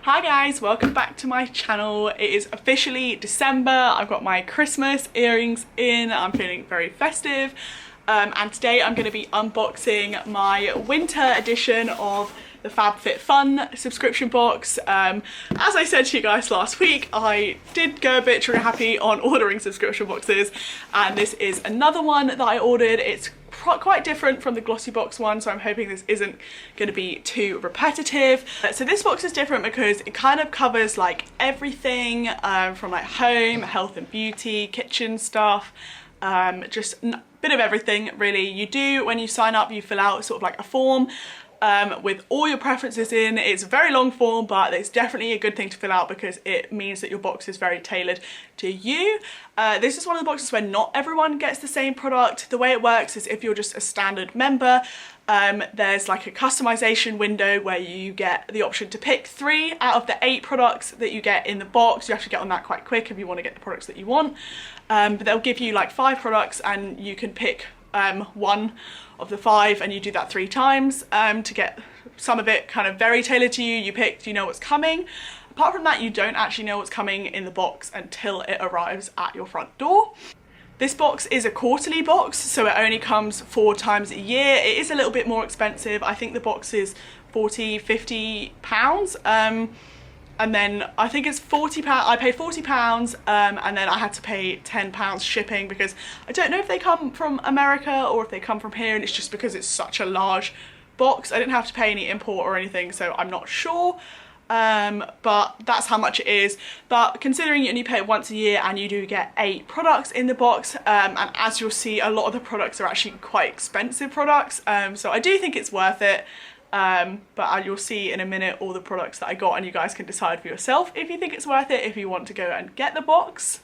Hi guys, welcome back to my channel. It is officially December. I've got my Christmas earrings in. I'm feeling very festive. And today I'm going to be unboxing my winter edition of the FabFitFun subscription box. As I said to you guys last week, I did go a bit trigger happy on ordering subscription boxes, and this is another one that I ordered. It's quite different from the glossy box one, so I'm hoping this isn't going to be too repetitive. So this box is different because it kind of covers like everything from like home, health and beauty, kitchen stuff, just a bit of everything really. You do, when you sign up, you fill out sort of like a form with all your preferences in. It's a very long form, but it's definitely a good thing to fill out because it means that your box is very tailored to you. This is one of the boxes where not everyone gets the same product. The way it works is if you're just a standard member, there's like a customization window where you get the option to pick 3 out of the 8 products that you get in the box. You have to get on that quite quick if you want to get the products that you want. But they'll give you like 5 products and you can pick one of the 5, and you do that 3 times to get some of it kind of very tailored to you. You picked, you know what's coming. Apart from that, you don't actually know what's coming in the box until it arrives at your front door. This box is a quarterly box, so it only comes 4 times a year. It is a little bit more expensive. I think the box is 40, 50 pounds. And then I think it's £40, I paid £40, and then I had to pay £10 shipping because I don't know if they come from America or if they come from here, and it's just because it's such a large box. I didn't have to pay any import or anything, so I'm not sure. But that's how much it is. But considering you only pay it once a year and you do get 8 products in the box, and as you'll see, a lot of the products are actually quite expensive products, so I do think it's worth it. But you'll see in a minute all the products that I got, and you guys can decide for yourself if you think it's worth it, if you want to go and get the box.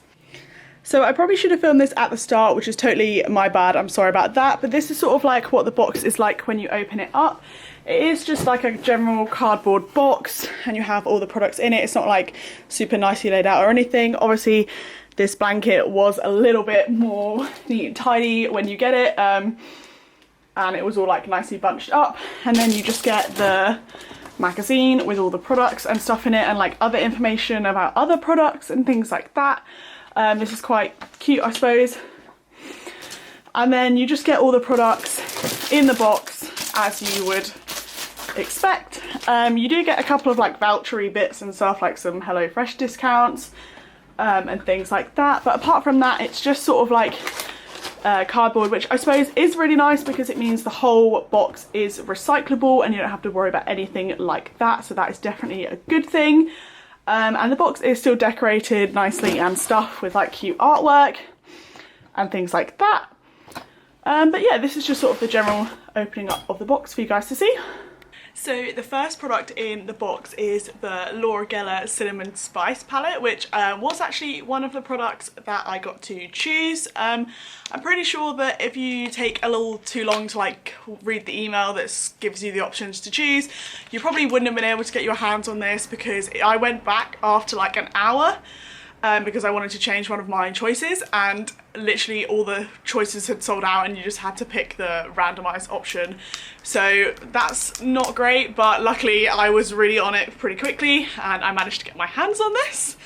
So I probably should have filmed this at the start, which is totally my bad, I'm sorry about that, but this is sort of like what the box is like when you open it up. It is just like a general cardboard box and you have all the products in it. It's not like super nicely laid out or anything. Obviously this blanket was a little bit more neat and tidy when you get it. And it was all like nicely bunched up, and then you just get the magazine with all the products and stuff in it, and like other information about other products and things like that. This is quite cute, I suppose. And then you just get all the products in the box as you would expect. You do get a couple of like vouchery bits and stuff, like some HelloFresh discounts and things like that, but apart from that it's just sort of like cardboard, which I suppose is really nice because it means the whole box is recyclable and you don't have to worry about anything like that, so that is definitely a good thing. And the box is still decorated nicely and stuff with like cute artwork and things like that. But yeah, this is just sort of the general opening up of the box for you guys to see. So the first product in the box is the Laura Geller Cinnamon Spice palette, which was actually one of the products that I got to choose. I'm pretty sure that if you take a little too long to like read the email that gives you the options to choose, you probably wouldn't have been able to get your hands on this, because I went back after like an hour because I wanted to change one of my choices, and literally all the choices had sold out and you just had to pick the randomized option. So that's not great, but luckily I was really on it pretty quickly and I managed to get my hands on this.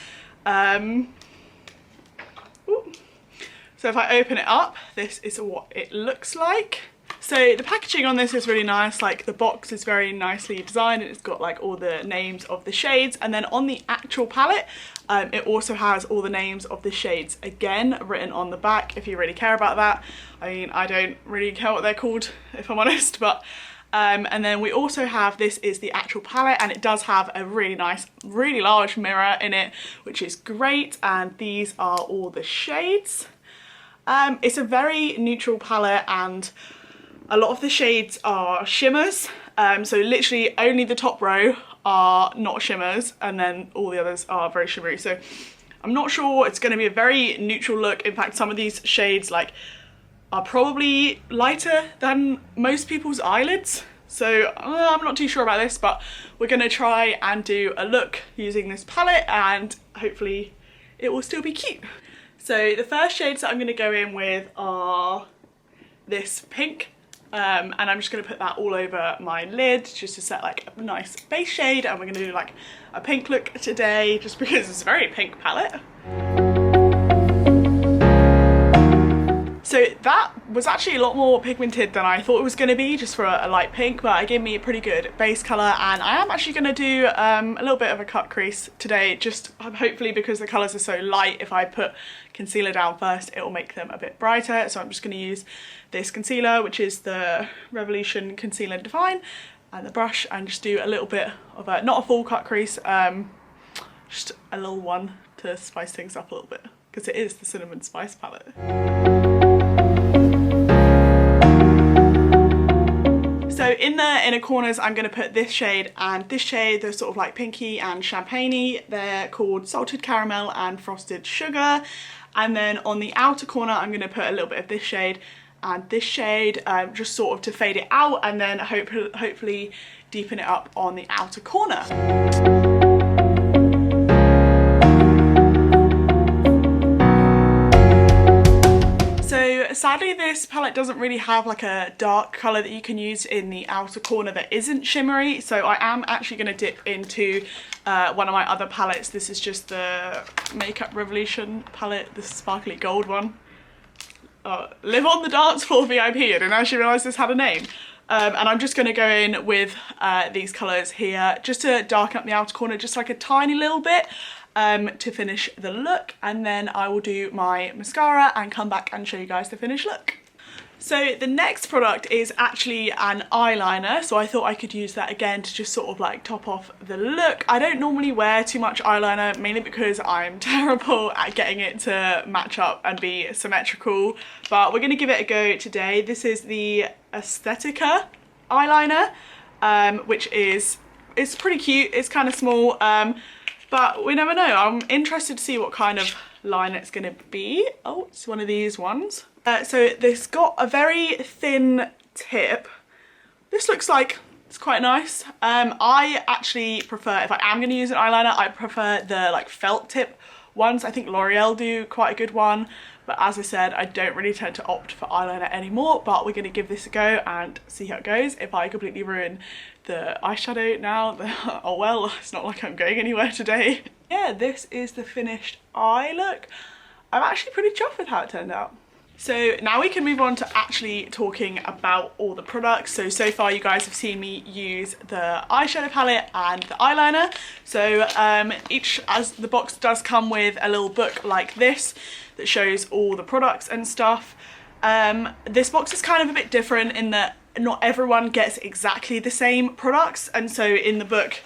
So if I open it up, this is what it looks like. So the packaging on this is really nice. Like the box is very nicely designed and it's got like all the names of the shades, and then on the actual palette it also has all the names of the shades again written on the back, if you really care about that. I mean, I don't really care what they're called, if I'm honest, but and then we also have, this is the actual palette, and it does have a really nice, really large mirror in it, which is great, and these are all the shades. It's a very neutral palette and a lot of the shades are shimmers, so literally only the top row are not shimmers, and then all the others are very shimmery. So I'm not sure, it's going to be a very neutral look. In fact, some of these shades like are probably lighter than most people's eyelids, so I'm not too sure about this, but we're going to try and do a look using this palette and hopefully it will still be cute. So the first shades that I'm going to go in with are this pink And I'm just going to put that all over my lid just to set like a nice base shade, and we're going to do like a pink look today just because it's a very pink palette. So that was actually a lot more pigmented than I thought it was going to be, just for a light pink, but it gave me a pretty good base colour. And I am actually going to do a little bit of a cut crease today, just hopefully because the colours are so light, if I put concealer down first it will make them a bit brighter. So I'm just going to use this concealer, which is the Revolution Concealer Define, and the brush, and just do a little bit of a, not a full cut crease, just a little one to spice things up a little bit, because it is the Cinnamon Spice palette. So in the inner corners I'm going to put this shade and this shade. They're sort of like pinky and champagne-y. They're called Salted Caramel and Frosted Sugar. And then on the outer corner I'm going to put a little bit of this shade and this shade, just sort of to fade it out, and then hopefully deepen it up on the outer corner. Sadly this palette doesn't really have like a dark colour that you can use in the outer corner that isn't shimmery, so I am actually going to dip into one of my other palettes. This is just the Makeup Revolution palette, the sparkly gold one. Live on the Dance Floor VIP, I didn't actually realise this had a name. And I'm just going to go in with these colours here just to darken up the outer corner just like a tiny little bit. To finish the look, and then I will do my mascara and come back and show you guys the finished look. So the next product is actually an eyeliner, so I thought I could use that again to just sort of like top off the look. I don't normally wear too much eyeliner, mainly because I'm terrible at getting it to match up and be symmetrical, but we're going to give it a go today. This is the Aesthetica Eyeliner, which is, it's pretty cute. It's kind of small, but we never know. I'm interested to see what kind of line it's going to be. Oh, it's one of these ones. So this got a very thin tip. This looks like it's quite nice. I actually prefer, if I am going to use an eyeliner, I prefer the like felt tip ones. I think L'Oreal do quite a good one. But as I said, I don't really tend to opt for eyeliner anymore, but we're going to give this a go and see how it goes. If I completely ruin the eyeshadow now, oh well, it's not like I'm going anywhere today. Yeah, this is the finished eye look. I'm actually pretty chuffed with how it turned out. So now we can move on to actually talking about all the products. So far you guys have seen me use the eyeshadow palette and the eyeliner. So as the box does come with a little book like this that shows all the products and stuff. This box is kind of a bit different in that not everyone gets exactly the same products, and so in the book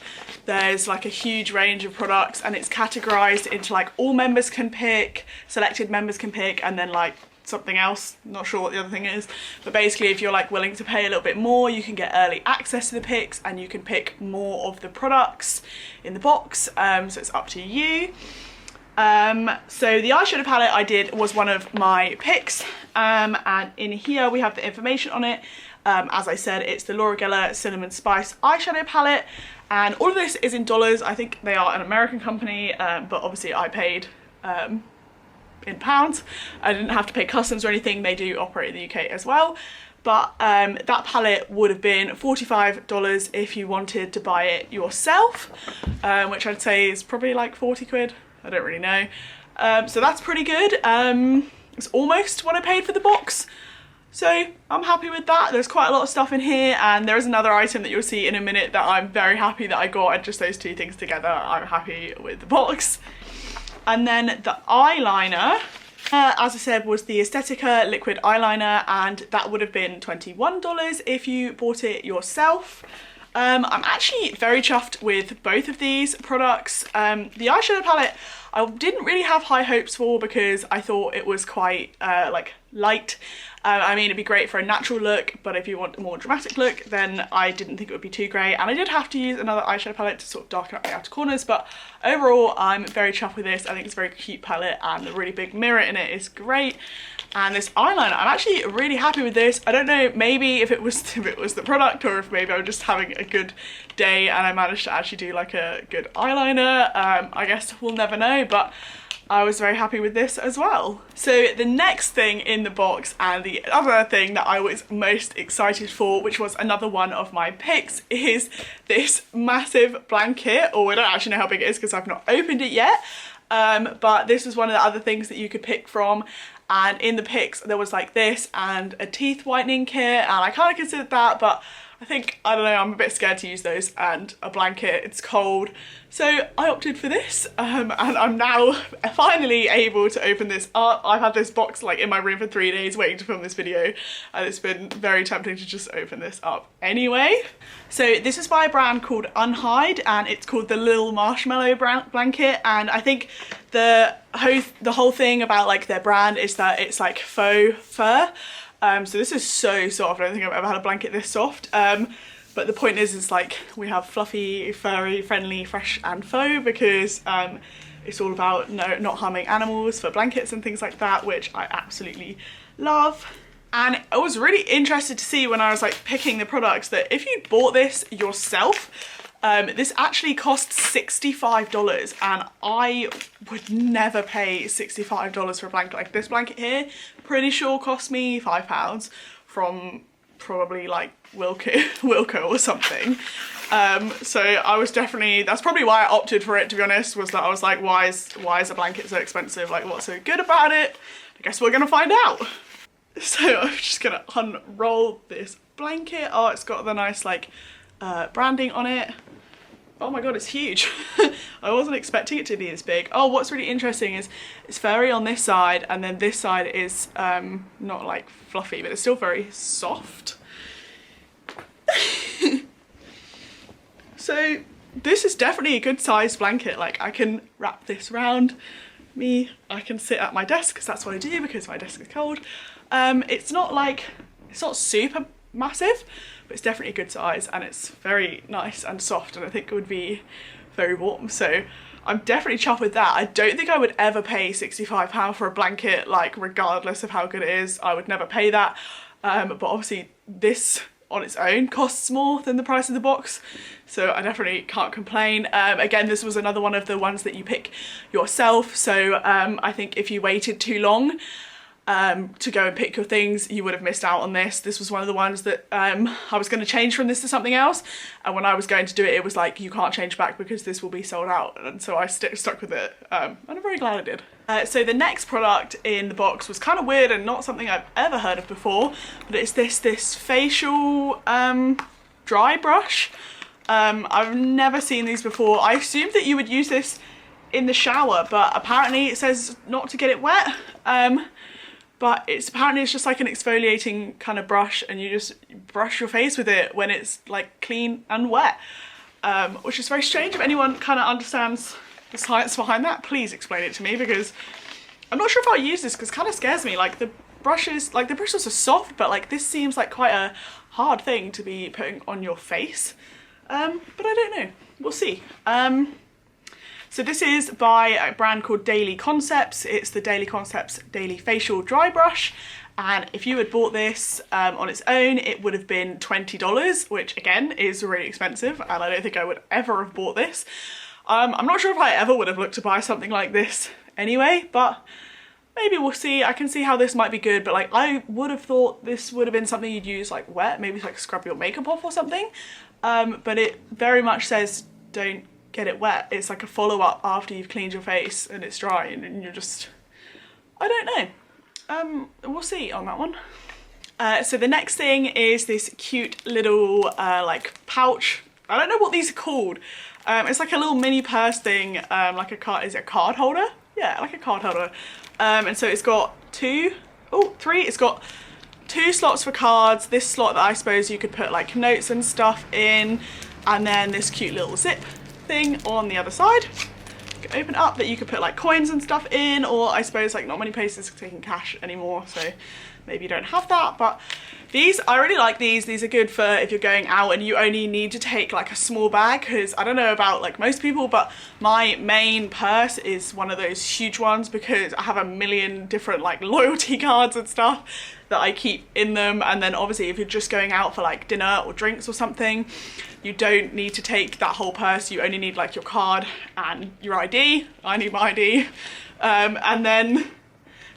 there's like a huge range of products, and it's categorized into like all members can pick, selected members can pick, and then like something else, not sure what the other thing is, but basically if you're like willing to pay a little bit more, you can get early access to the picks and you can pick more of the products in the box, so it's up to you. So the eyeshadow palette I did was one of my picks, and in here we have the information on it. As I said, it's the Laura Geller Cinnamon Spice eyeshadow palette, and all of this is in dollars. I think they are an American company, but obviously I paid in pounds. I didn't have to pay customs or anything. They do operate in the UK as well. But that palette would have been $45 if you wanted to buy it yourself, which I'd say is probably like 40 quid. I don't really know. So that's pretty good. It's almost what I paid for the box. So I'm happy with that. There's quite a lot of stuff in here, and there is another item that you'll see in a minute that I'm very happy that I got, and just those two things together, I'm happy with the box. And then the eyeliner, as I said, was the Aesthetica liquid eyeliner, and that would have been $21 if you bought it yourself. I'm actually very chuffed with both of these products. The eyeshadow palette I didn't really have high hopes for because I thought it was quite like light. I mean, it'd be great for a natural look, but if you want a more dramatic look, then I didn't think it would be too great. And I did have to use another eyeshadow palette to sort of darken up the outer corners, but overall I'm very chuffed with this. I think it's a very cute palette, and the really big mirror in it is great. And this eyeliner, I'm actually really happy with this. I don't know, maybe if it was the product, or if maybe I'm just having a good day and I managed to actually do like a good eyeliner. I guess we'll never know, but I was very happy with this as well. So the next thing in the box, and the other thing that I was most excited for, which was another one of my picks, is this massive blanket, or I don't actually know how big it is because I've not opened it yet, but this was one of the other things that you could pick from. And in the picks there was like this and a teeth whitening kit, and I kind of considered that, but I think, I don't know, I'm a bit scared to use those, and a blanket, it's cold. So I opted for this, and I'm now finally able to open this up. I've had this box like in my room for 3 days waiting to film this video, and it's been very tempting to just open this up anyway. So this is by a brand called Untitled, and it's called the Little Marshmallow blanket, and I think the whole thing about like their brand is that it's like faux fur. So this is so soft. I don't think I've ever had a blanket this soft. But the point is like we have fluffy, furry, friendly, fresh and faux, because it's all about not harming animals for blankets and things like that, which I absolutely love. And I was really interested to see when I was like picking the products that if you bought this yourself, this actually costs $65, and I would never pay $65 for a blanket like this blanket here. Pretty sure cost me £5 from probably like Wilko or something. So I was definitely, that's probably why I opted for it, to be honest, was that I was like, why is a blanket so expensive? Like, what's so good about it? I guess we're gonna find out. So I'm just gonna unroll this blanket. Oh, it's got the nice like branding on it. Oh my god, it's huge. I wasn't expecting it to be this big. Oh, what's really interesting is it's furry on this side, and then this side is not like fluffy, but it's still very soft. So this is definitely a good sized blanket. Like, I can wrap this around me. I can sit at my desk, because that's what I do, because my desk is cold. It's not super massive, but it's definitely a good size, and it's very nice and soft, and I think it would be very warm. So I'm definitely chuffed with that. I don't think I would ever pay £65 for a blanket, like regardless of how good it is. I would never pay that. But obviously this on its own costs more than the price of the box, so I definitely can't complain. Again, this was another one of the ones that you pick yourself, so I think if you waited too long to go and pick your things, you would have missed out on this. This was one of the ones that I was going to change from this to something else, and when I was going to do it, it was like, you can't change back because this will be sold out, and so I stuck with it, and I'm very glad I did. So the next product in the box was kind of weird and not something I've ever heard of before, but it's this facial dry brush. I've never seen these before. I assumed that you would use this in the shower, but apparently it says not to get it wet. But apparently it's just like an exfoliating kind of brush, and you just brush your face with it when it's like clean and wet, which is very strange. If anyone kind of understands the science behind that, please explain it to me, because I'm not sure if I'll use this, because it kind of scares me. Like the brushes are soft, but like this seems like quite a hard thing to be putting on your face. But I don't know, we'll see. So this is by a brand called Daily Concepts. It's the Daily Concepts Daily Facial Dry Brush. And if you had bought this on its own, it would have been $20, which again is really expensive, and I don't think I would ever have bought this. I'm not sure if I ever would have looked to buy something like this anyway, but maybe we'll see. I can see how this might be good, but like I would have thought this would have been something you'd use like wet, maybe like scrub your makeup off or something. But it very much says don't get it wet. It's like a follow-up after you've cleaned your face and it's dry, and you're just, I don't know. We'll see on that one. So the next thing is this cute little like pouch. I don't know what these are called. It's like a little mini purse thing, like a card, is it a card holder? Yeah, like a card holder. And so it's got three, it's got 2 slots for cards, this slot that I suppose you could put like notes and stuff in, and then this cute little zip thing on the other side. You can open up that you could put like coins and stuff in, or I suppose like not many places are taking cash anymore, so maybe you don't have that, but These, I really like these. These are good for if you're going out and you only need to take like a small bag, because I don't know about like most people, but my main purse is one of those huge ones because I have a million different like loyalty cards and stuff that I keep in them. And then obviously if you're just going out for like dinner or drinks or something, you don't need to take that whole purse. You only need like your card and your ID. I need my ID. And then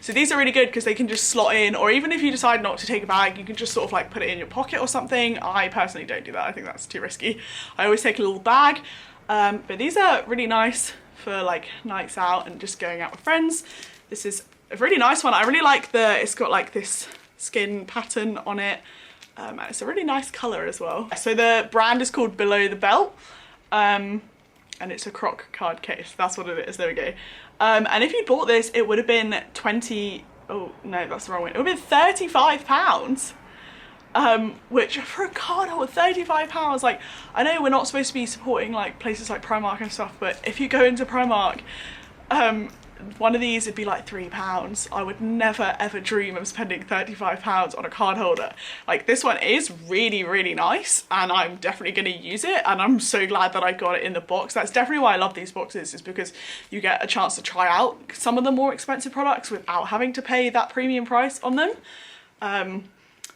so these are really good because they can just slot in, or even if you decide not to take a bag, you can just sort of like put it in your pocket or something. I personally don't do that. I think that's too risky. I always take a little bag. But these are really nice for like nights out and just going out with friends. This is a really nice one. I really like it's got like this skin pattern on it. And it's a really nice colour as well. So the brand is called Below the Belt. And it's a croc card case. That's what it is. There we go. And if you bought this, it would have been oh no, that's the wrong one. It would have been £35. Which for a card holder, £35, like, I know we're not supposed to be supporting like places like Primark and stuff, but if you go into Primark, one of these would be like £3. I would never ever dream of spending £35 on a card holder. Like, this one is really, really nice and I'm definitely going to use it, and I'm so glad that I got it in the box. That's definitely why I love these boxes, is because you get a chance to try out some of the more expensive products without having to pay that premium price on them.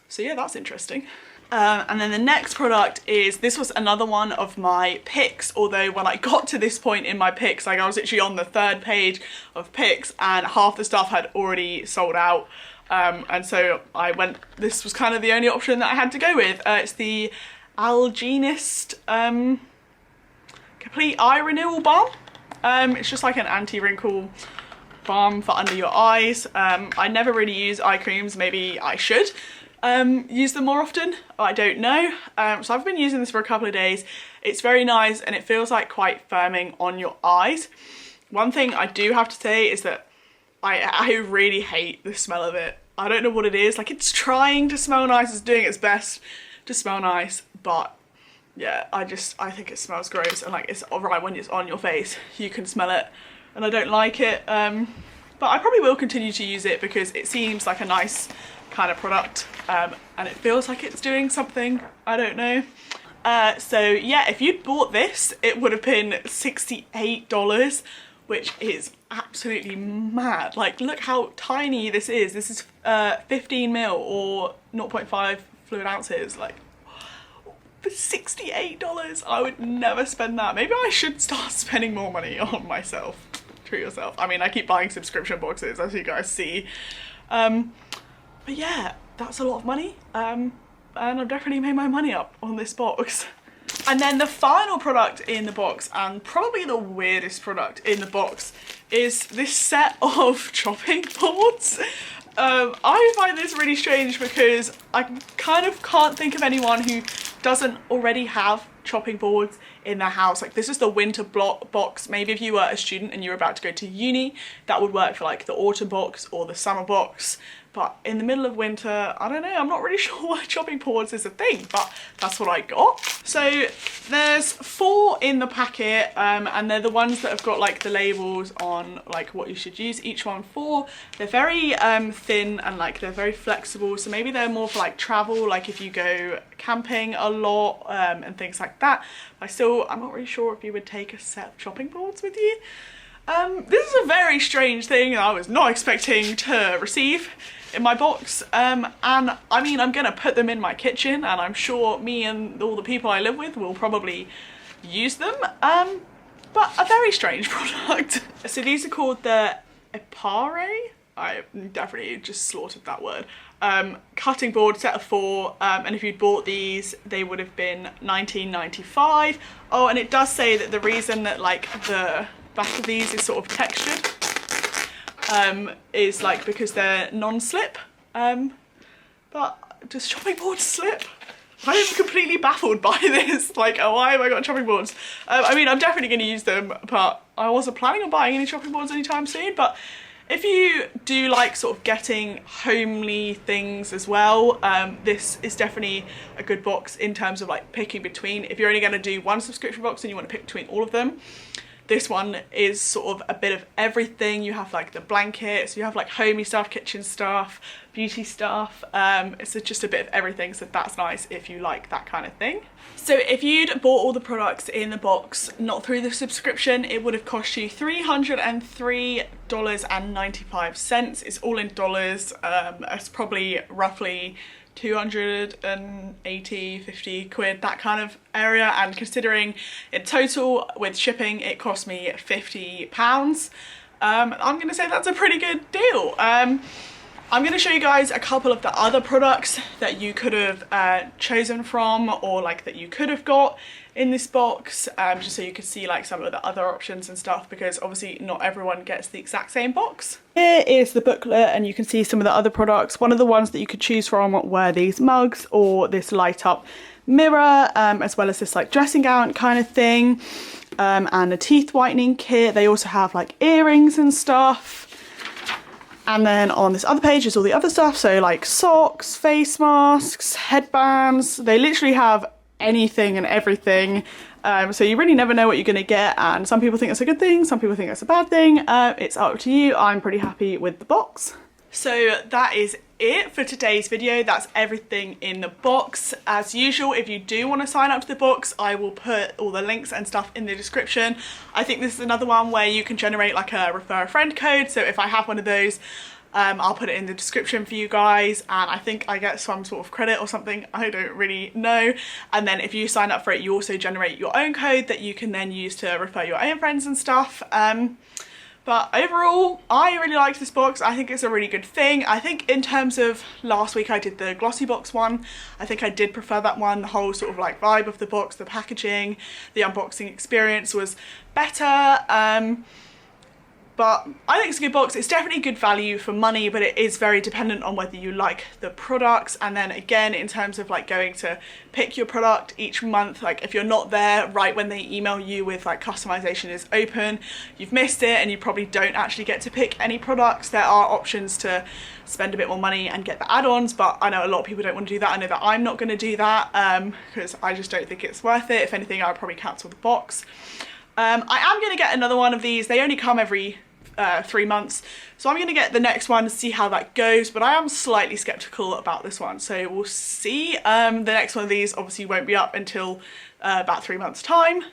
So yeah, that's interesting. And then the next product is, this was another one of my picks, although when I got to this point in my picks, like I was literally on the 3rd page of picks and half the stuff had already sold out. And so this was kind of the only option that I had to go with. It's the Algenist Complete Eye Renewal Balm. It's just like an anti-wrinkle balm for under your eyes. I never really use eye creams, maybe I should use them more often, I don't know. So I've been using this for a couple of days. It's very nice and it feels like quite firming on your eyes. One thing I do have to say is that I really hate the smell of it. I don't know what it is, like it's trying to smell nice, it's doing its best to smell nice, but yeah, I think it smells gross, and like it's alright when it's on your face, you can smell it, and I don't like it. But I probably will continue to use it because it seems like a nice kind of product, and it feels like it's doing something, I don't know. So yeah, if you'd bought this, it would have been $68, which is absolutely mad. Like, look how tiny this is. This is 15 mil or 0.5 fluid ounces. Like, for $68, I would never spend that. Maybe I should start spending more money on myself. Treat yourself. I mean, I keep buying subscription boxes, as you guys see. But yeah, that's a lot of money. And I've definitely made my money up on this box. And then the final product in the box, and probably the weirdest product in the box, is this set of chopping boards. I find this really strange because I kind of can't think of anyone who doesn't already have chopping boards in their house. Like, this is the winter box. Maybe if you were a student and you were about to go to uni, that would work for like the autumn box or the summer box. But in the middle of winter, I don't know, I'm not really sure why chopping boards is a thing, but that's what I got. So there's 4 in the packet, and they're the ones that have got like the labels on like what you should use each one for. They're very thin and like they're very flexible, so maybe they're more for like travel, like if you go camping a lot and things like that. I'm not really sure if you would take a set of chopping boards with you. This is a very strange thing I was not expecting to receive in my box, and I mean, I'm gonna put them in my kitchen and I'm sure me and all the people I live with will probably use them, but a very strange product. So these are called the Epare. I definitely just slaughtered that word. Cutting board, set of 4, and if you'd bought these they would have been $19.95. Oh, and it does say that the reason that like the back of these is sort of textured is like because they're non-slip, but does chopping boards slip? I am completely baffled by this. Like, oh, why have I got chopping boards? I mean, I'm definitely going to use them, but I wasn't planning on buying any chopping boards anytime soon. But if you do like sort of getting homely things as well, this is definitely a good box in terms of like picking between. If you're only going to do one subscription box and you want to pick between all of them, this one is sort of a bit of everything. You have like the blankets, you have like homey stuff, kitchen stuff, beauty stuff. It's just a bit of everything, so that's nice if you like that kind of thing. So if you'd bought all the products in the box, not through the subscription, it would have cost you $303.95. It's all in dollars. It's probably roughly 250 quid, that kind of area, and considering in total with shipping it cost me £50, I'm gonna say that's a pretty good deal. I'm going to show you guys a couple of the other products that you could have chosen from, or like that you could have got in this box, just so you could see like some of the other options and stuff, because obviously not everyone gets the exact same box. Here is the booklet and you can see some of the other products. One of the ones that you could choose from were these mugs or this light up mirror, as well as this like dressing gown kind of thing, and a teeth whitening kit. They also have like earrings and stuff. And then on this other page is all the other stuff, so like socks, face masks, headbands. They literally have anything and everything, so you really never know what you're gonna get, and some people think that's a good thing, some people think that's a bad thing. It's up to you. I'm pretty happy with the box. So that is it for today's video. That's everything in the box. As usual, if you do want to sign up to the box, I will put all the links and stuff in the description. I think this is another one where you can generate like a refer a friend code, so if I have one of those, I'll put it in the description for you guys, and I think I get some sort of credit or something, I don't really know. And then if you sign up for it, you also generate your own code that you can then use to refer your own friends and stuff. But overall, I really liked this box. I think it's a really good thing. I think in terms of last week I did the glossy box one, I think I did prefer that one. The whole sort of like vibe of the box, the packaging, the unboxing experience was better. But I think it's a good box. It's definitely good value for money, but it is very dependent on whether you like the products. And then again, in terms of like going to pick your product each month, like if you're not there right when they email you with like customization is open, you've missed it and you probably don't actually get to pick any products. There are options to spend a bit more money and get the add-ons, but I know a lot of people don't want to do that. I know that I'm not going to do that because I just don't think it's worth it. If anything, I'll probably cancel the box. I am going to get another one of these. They only come every 3 months, so I'm going to get the next one to see how that goes, but I am slightly skeptical about this one, so we'll see. The next one of these obviously won't be up until about 3 months time,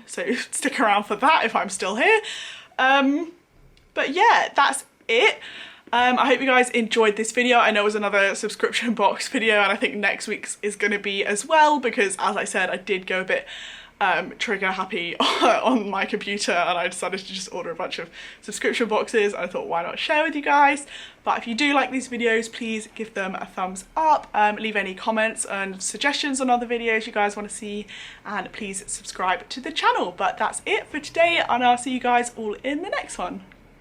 so stick around for that if I'm still here. But yeah, that's it. I hope you guys enjoyed this video. I know it was another subscription box video, and I think next week's is going to be as well, because as I said, I did go a bit trigger happy on my computer, and I decided to just order a bunch of subscription boxes. I thought, why not share with you guys? But if you do like these videos, please give them a thumbs up, leave any comments and suggestions on other videos you guys want to see, and please subscribe to the channel. But that's it for today, and I'll see you guys all in the next one.